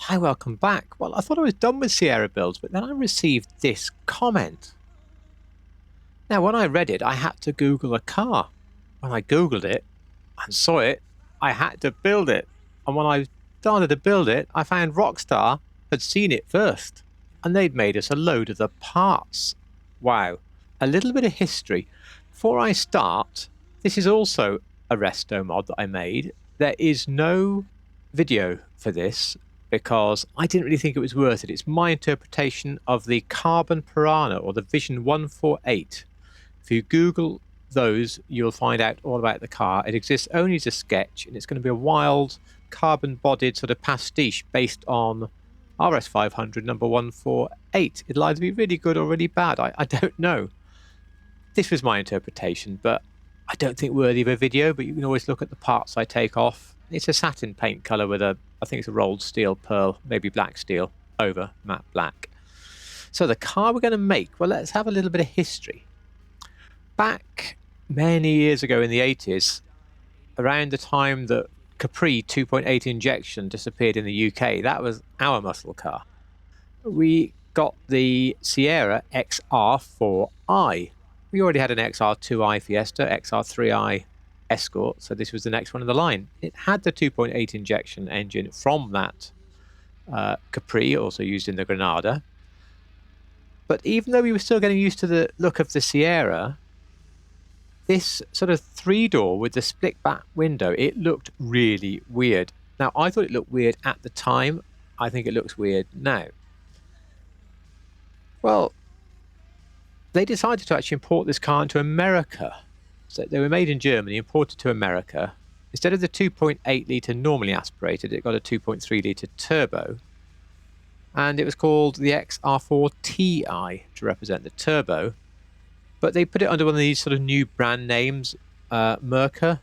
Hi, welcome back. Well, I thought I was done with Sierra builds, but then I received this comment. Now, when I read it, I had to Google a car. When I Googled it and saw it, I had to build it. And when I started to build it, I found Rockstar had seen it first, and they'd made us a load of the parts. Wow. A little bit of history. Before I start, this is also a Restomod that I made. There is no video for this because I didn't really think it was worth it. It's my interpretation of the Carbon Piranha or the Vision 148. If you Google those, you'll find out all about the car. It exists only as a sketch, and it's going to be a wild, carbon-bodied sort of pastiche based on RS500 number 148. It'll either be really good or really bad. I don't know. This was my interpretation, but I don't think worthy of a video, but you can always look at the parts I take off. It's a satin paint color with I think it's a rolled steel pearl, maybe black steel, over matte black. So the car we're going to make, well, let's have a little bit of history. Back many years ago in the 80s, around the time that Capri 2.8 injection disappeared in the UK, that was our muscle car. We got the Sierra XR4i. We already had an XR2i Fiesta, XR3i Escort, so this was the next one in the line. It had the 2.8 injection engine from that Capri, also used in the Granada. But even though we were still getting used to the look of the Sierra, this sort of three-door with the split back window, it looked really weird. Now, I thought it looked weird at the time. I think it looks weird now. Well, they decided to actually import this car into America. So they were made in Germany, imported to America. Instead of the 2.8 litre normally aspirated, it got a 2.3 litre turbo. And it was called the XR4Ti to represent the turbo. But they put it under one of these sort of new brand names, Merkur.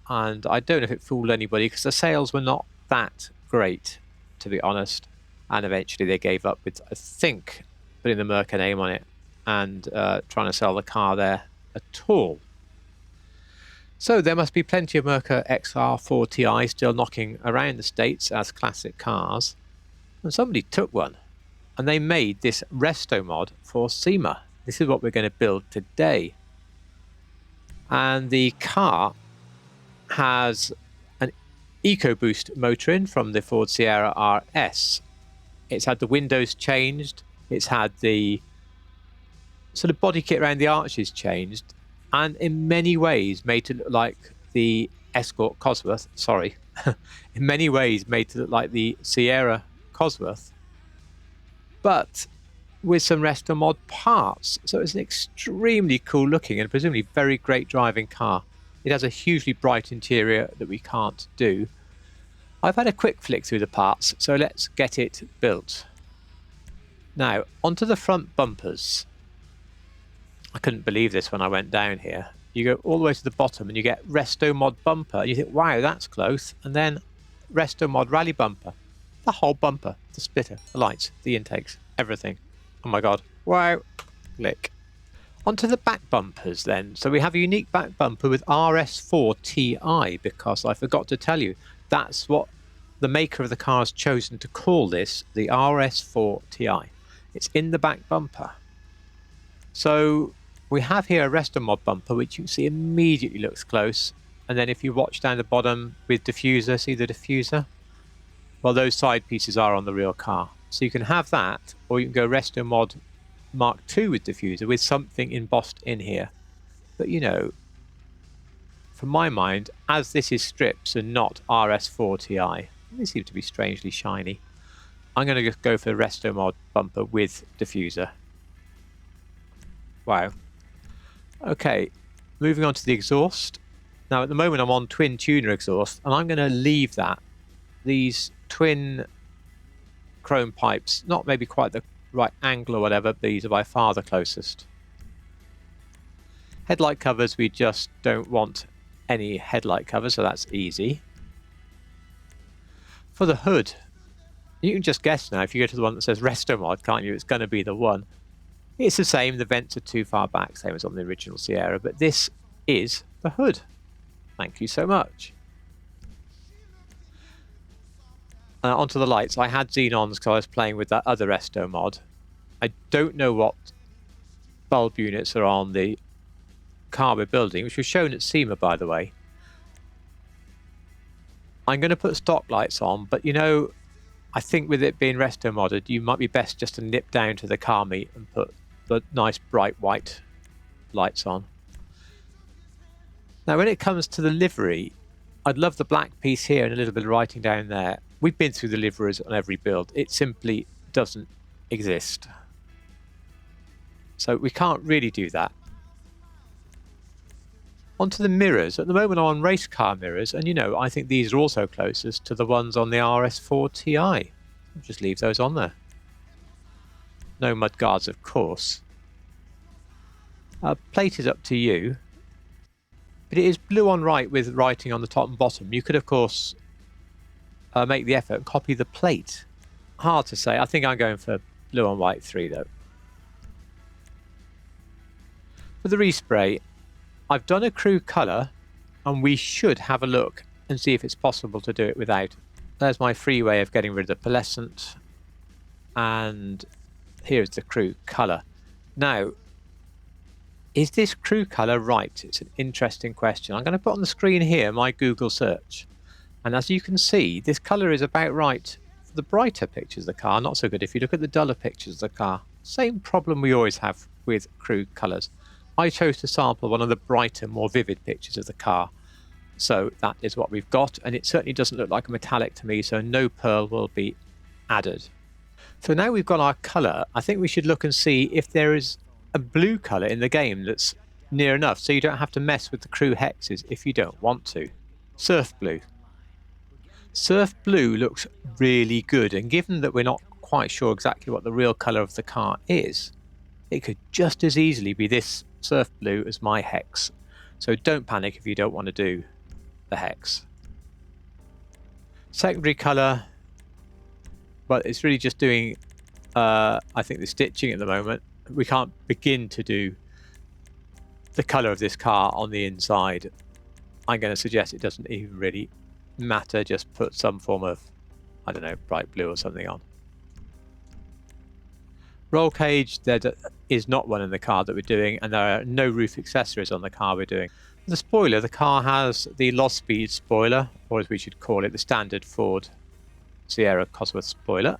And I don't know if it fooled anybody because the sales were not that great, to be honest. And eventually they gave up with, I think, putting the Merkur name on it and trying to sell the car there at all. So there must be plenty of Merkur XR4Ti still knocking around the States as classic cars. And somebody took one and they made this Restomod for SEMA. This is what we're going to build today. And the car has an EcoBoost motor in from the Ford Sierra RS. It's had the windows changed. It's had the sort of body kit around the arches changed, and in many ways made to look like the Escort Cosworth. Sorry, in many ways made to look like the Sierra Cosworth, but with some Restomod parts. So it's an extremely cool looking and presumably very great driving car. It has a hugely bright interior that we can't do. I've had a quick flick through the parts, so let's get it built. Now, onto the front bumpers. I couldn't believe this when I went down here. You go all the way to the bottom and you get Restomod bumper. And you think, wow, that's close. And then Restomod rally bumper. The whole bumper, the splitter, the lights, the intakes, everything. Oh my God. Wow. Click. Onto the back bumpers then. So we have a unique back bumper with RS4Ti because I forgot to tell you, that's what the maker of the car has chosen to call this, the RS4Ti. It's in the back bumper. So we have here a Restomod bumper, which you can see immediately looks close. And then if you watch down the bottom with diffuser, see the diffuser? Well, those side pieces are on the real car. So you can have that, or you can go Restomod Mark II with diffuser with something embossed in here. But you know, from my mind, as this is strips and not RS4Ti, they seem to be strangely shiny. I'm going to just go for the Restomod bumper with diffuser. Wow. Okay, moving on to the exhaust. Now at the moment I'm on twin tuner exhaust, and I'm going to leave that. These twin chrome pipes, not maybe quite the right angle or whatever, these are by far the closest. Headlight covers, we just don't want any headlight covers, so that's easy. For the hood, you can just guess now, if you go to the one that says Restomod, can't you? It's going to be the one. It's the same, the vents are too far back, same as on the original Sierra, but this is the hood. Thank you so much. Onto the lights, I had xenons because I was playing with that other Restomod. I don't know what bulb units are on the car we're building, which was shown at SEMA, by the way. I'm going to put stock lights on, but you know, I think with it being resto-modded, you might be best just to nip down to the car meet and put the nice bright white lights on. Now, when it comes to the livery, I'd love the black piece here and a little bit of writing down there. We've been through the liveries on every build. It simply doesn't exist. So we can't really do that. Onto the mirrors. At the moment I'm on race car mirrors, and you know, I think these are also closest to the ones on the RS4Ti. I'll just leave those on there. No mud guards, of course. Plate is up to you. But it is blue on right with writing on the top and bottom. You could, of course, make the effort and copy the plate. Hard to say. I think I'm going for blue on white 3, though. For the respray, I've done a crew colour, and we should have a look and see if it's possible to do it without. There's my free way of getting rid of the pearlescent, and here's the crew colour. Now, is this crew colour right? It's an interesting question. I'm going to put on the screen here my Google search, and as you can see, this colour is about right for the brighter pictures of the car, not so good if you look at the duller pictures of the car. Same problem we always have with crew colours. I chose to sample one of the brighter, more vivid pictures of the car. So that is what we've got, and it certainly doesn't look like a metallic to me, so no pearl will be added. So now we've got our colour, I think we should look and see if there is a blue colour in the game that's near enough, so you don't have to mess with the crew hexes if you don't want to. Surf blue. Surf blue looks really good, and given that we're not quite sure exactly what the real colour of the car is, it could just as easily be this surf blue as my hex. So don't panic if you don't want to do the hex. Secondary colour, but it's really just doing, I think, the stitching at the moment. We can't begin to do the colour of this car on the inside. I'm going to suggest it doesn't even really matter, just put some form of, I don't know, bright blue or something on. Roll cage, there is not one in the car that we're doing, and there are no roof accessories on the car we're doing. The spoiler, the car has the LozSpeed spoiler, or as we should call it, the standard Ford Sierra Cosworth spoiler.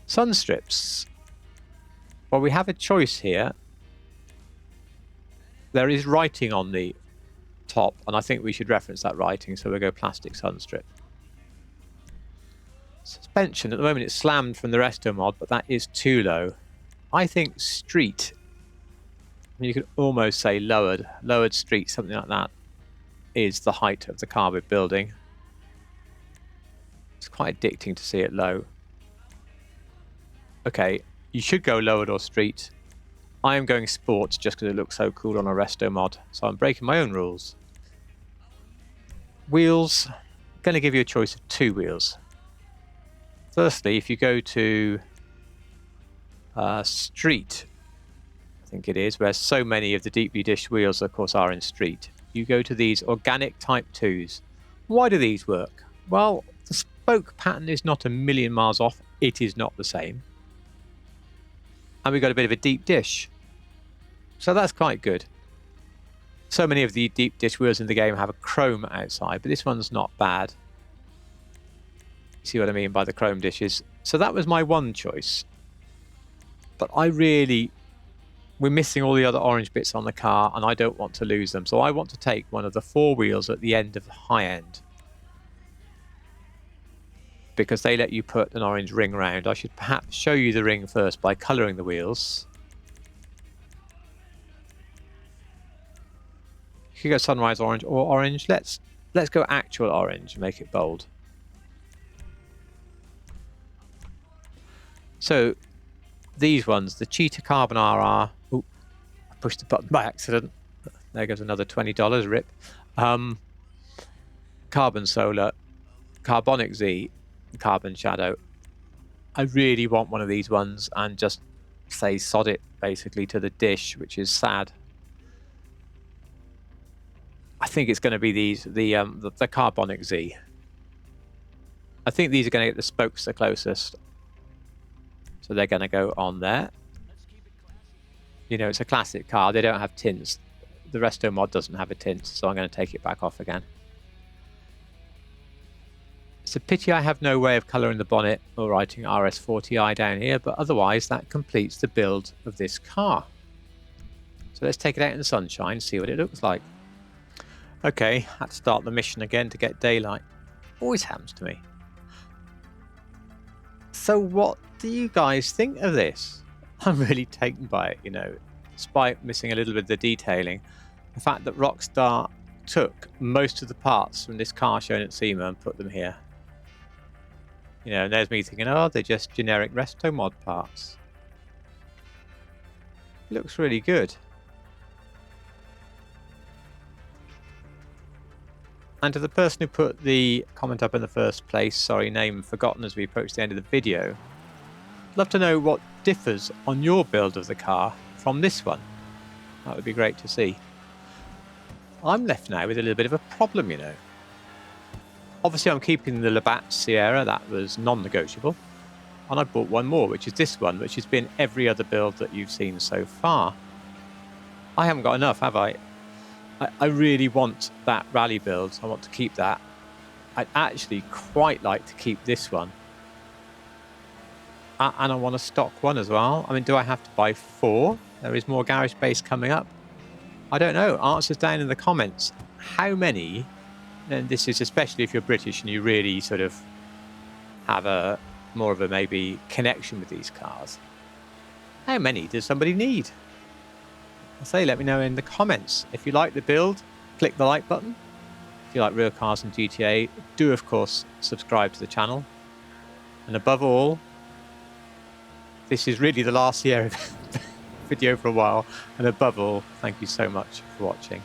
Sun strips. Well, we have a choice here. There is writing on the top, and I think we should reference that writing, so we'll go plastic sun strip. Suspension, at the moment it's slammed from the Restomod, but that is too low. I think street, you could almost say lowered street, something like that, is the height of the car we're building. It's quite addicting to see it low. Okay, you should go lowered or street. I am going sport just because it looks so cool on a Restomod, so I'm breaking my own rules. Wheels, I'm going to give you a choice of 2 wheels. Firstly, if you go to street, I think it is, where so many of the deeply dished wheels, of course, are in street, you go to these organic Type 2s. Why do these work? Well, the spoke pattern is not a million miles off. It is not the same. And we've got a bit of a deep dish. So that's quite good. So many of the deep dish wheels in the game have a chrome outside, but this one's not bad. See what I mean by the chrome dishes? So that was my one choice. But we're missing all the other orange bits on the car, and I don't want to lose them. So I want to take one of the 4 wheels at the end of the high end, because they let you put an orange ring around. I should perhaps show you the ring first by colouring the wheels. You could go sunrise orange or orange. Let's go actual orange and make it bold. So these ones, the Cheetah Carbon RR. Ooh, I pushed the button by accident. There goes another $20, rip. Carbon Solar, Carbonic Z, Carbon Shadow. I really want one of these ones and just say sod it basically to the dish, which is sad. I think it's going to be these, the Carbonic Z. I think these are going to get the spokes the closest. So they're going to go on there. You know, it's a classic car. They don't have tints. The Restomod doesn't have a tint, so I'm going to take it back off again. It's a pity I have no way of colouring the bonnet or writing RS4Ti down here, but otherwise that completes the build of this car. So let's take it out in the sunshine, see what it looks like. Okay, had to start the mission again to get daylight. Always happens to me. So what do you guys think of this? I'm really taken by it, you know, despite missing a little bit of the detailing. The fact that Rockstar took most of the parts from this car shown at SEMA and put them here. You know, and there's me thinking, oh, they're just generic Restomod parts. Looks really good. And to the person who put the comment up in the first place, sorry, name forgotten as we approach the end of the video, I'd love to know what differs on your build of the car from this one. That would be great to see. I'm left now with a little bit of a problem, you know. Obviously, I'm keeping the Labatt Sierra, that was non-negotiable. And I bought one more, which is this one, which has been every other build that you've seen so far. I haven't got enough, have I? I really want that rally build. I want to keep that. I'd actually quite like to keep this one. And I want a stock one as well. I mean, do I have to buy 4? There is more garage space coming up. I don't know. Answers down in the comments. How many, and this is especially if you're British and you really sort of have a more of a maybe connection with these cars. How many does somebody need? I say, let me know in the comments. If you like the build, click the like button. If you like real cars and GTA, do of course subscribe to the channel. And above all, this is really the last year of video for a while. And above all, thank you so much for watching.